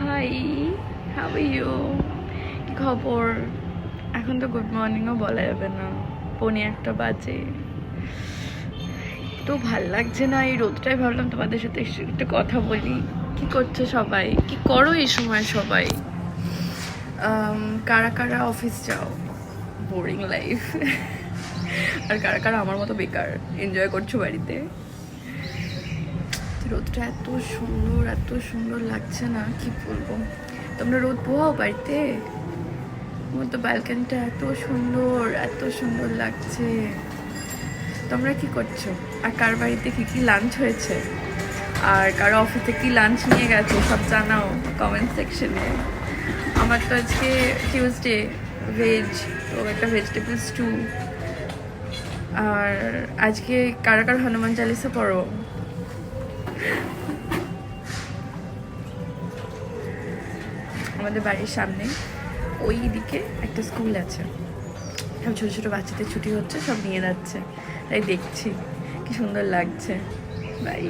High, how are you? কি খবর? এখন তো গুড মর্নিংও বলা যাবে না, 1:45 বাজে। তো ভাল লাগছে না এই রোদটাই, ভাবলাম তোমাদের সাথে একটু কথা বলি। কি করছো সবাই? কি করো এই সময় সবাই? কারা কারা অফিস যাও? Boring life. আর কারা কারা আমার মতো বেকার এনজয় করছো বাড়িতে? রোদটা এত সুন্দর লাগছে না, কি বলবো। তোমরা রোদ পোহাও বাড়িতে? আমার তো ব্যালকনিটা এত সুন্দর লাগছে। তোমরা কি করছো? আর কার বাড়িতে কি লাঞ্চ হয়েছে, আর কারো অফিসে কি লাঞ্চ নিয়ে গেছে সব জানাও কমেন্ট সেকশনে। আমার তো আজকে টিউসডে, ভেজ, তো একটা ভেজিটেবল স্টু। আর আজকে কারা কারা হনুমান চালিসা পড়ো? আমাদের বাড়ির সামনে ওই দিকে একটা স্কুল আছে, সব ছোটো ছোটো বাচ্চাদের ছুটি হচ্ছে, সব নিয়ে যাচ্ছে, তাই দেখছি কি সুন্দর লাগছে। বাই।